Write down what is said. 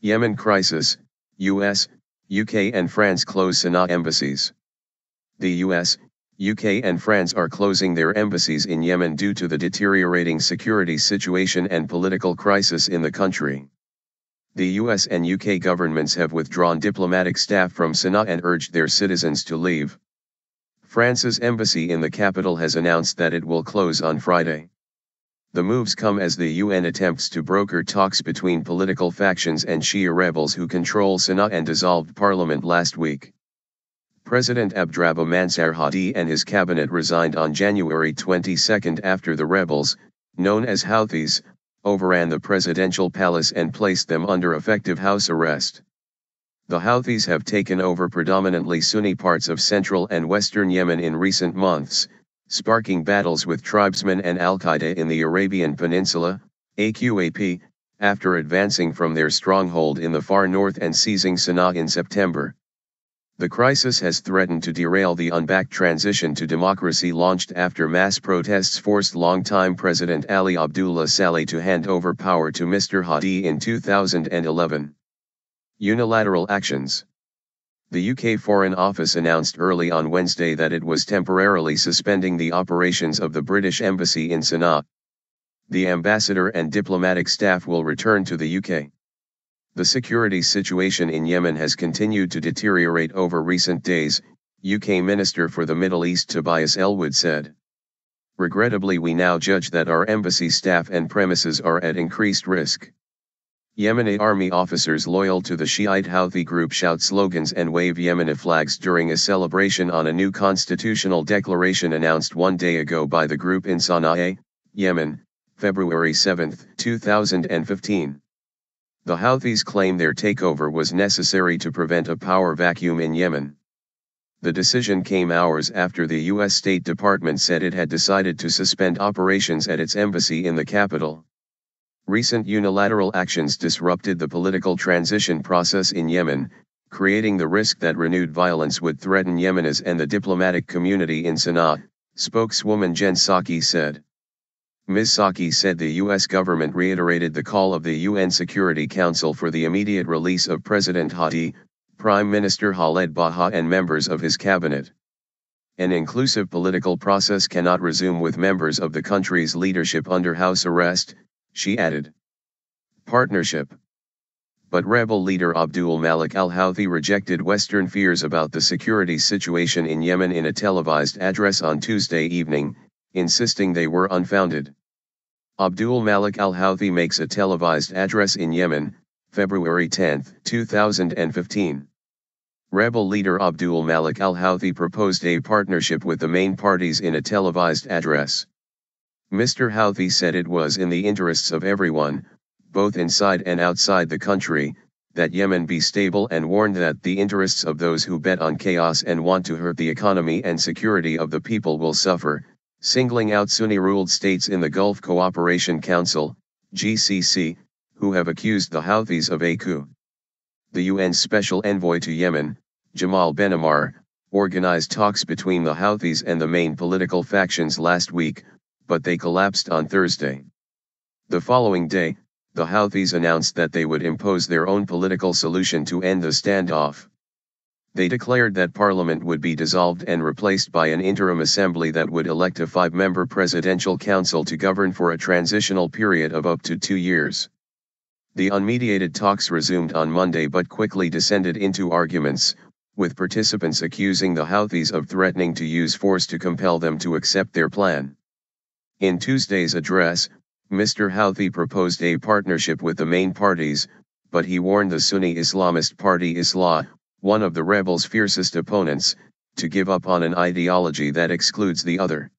Yemen crisis, US, UK and France close Sanaa embassies. The US, UK and France are closing their embassies in Yemen due to the deteriorating security situation and political crisis in the country. The US and UK governments have withdrawn diplomatic staff from Sanaa and urged their citizens to leave. France's embassy in the capital has announced that it will close on Friday. The moves come as the UN attempts to broker talks between political factions and Shia rebels who control Sanaa and dissolved parliament last week. President Abdrabbuh Mansour Hadi and his cabinet resigned on January 22 after the rebels, known as Houthis, overran the presidential palace and placed them under effective house arrest. The Houthis have taken over predominantly Sunni parts of central and western Yemen in recent months, sparking battles with tribesmen and Al-Qaeda in the Arabian Peninsula, AQAP, after advancing from their stronghold in the far north and seizing Sanaa in September. The crisis has threatened to derail the unbacked transition to democracy launched after mass protests forced longtime President Ali Abdullah Saleh to hand over power to Mr. Hadi in 2011. Unilateral actions. The UK Foreign Office announced early on Wednesday that it was temporarily suspending the operations of the British Embassy in Sanaa. The ambassador and diplomatic staff will return to the UK. The security situation in Yemen has continued to deteriorate over recent days, UK Minister for the Middle East Tobias Ellwood said. Regrettably, we now judge that our embassy staff and premises are at increased risk. Yemeni army officers loyal to the Shiite Houthi group shout slogans and wave Yemeni flags during a celebration on a new constitutional declaration announced one day ago by the group in Sanaa, Yemen, February 7, 2015. The Houthis claim their takeover was necessary to prevent a power vacuum in Yemen. The decision came hours after the U.S. State Department said it had decided to suspend operations at its embassy in the capital. Recent unilateral actions disrupted the political transition process in Yemen, creating the risk that renewed violence would threaten Yemenis and the diplomatic community in Sanaa, spokeswoman Jen Psaki said. Ms. Psaki said the U.S. government reiterated the call of the UN Security Council for the immediate release of President Hadi, Prime Minister Khaled Baha and members of his cabinet. An inclusive political process cannot resume with members of the country's leadership under house arrest, she added. Partnership. But rebel leader Abdul Malik al-Houthi rejected Western fears about the security situation in Yemen in a televised address on Tuesday evening, insisting they were unfounded. Abdul Malik al-Houthi makes a televised address in Yemen, February 10, 2015. Rebel leader Abdul Malik al-Houthi proposed a partnership with the main parties in a televised address. Mr. Houthi said it was in the interests of everyone, both inside and outside the country, that Yemen be stable and warned that the interests of those who bet on chaos and want to hurt the economy and security of the people will suffer, singling out Sunni-ruled states in the Gulf Cooperation Council, GCC, who have accused the Houthis of a coup. The UN's special envoy to Yemen, Jamal Ben-Ammar, organized talks between the Houthis and the main political factions last week, but they collapsed on Thursday. The following day, the Houthis announced that they would impose their own political solution to end the standoff. They declared that parliament would be dissolved and replaced by an interim assembly that would elect a 5-member presidential council to govern for a transitional period of up to 2 years. The unmediated talks resumed on Monday but quickly descended into arguments, with participants accusing the Houthis of threatening to use force to compel them to accept their plan. In Tuesday's address, Mr. Houthi proposed a partnership with the main parties, but he warned the Sunni Islamist party Islah, one of the rebels' fiercest opponents, to give up on an ideology that excludes the other.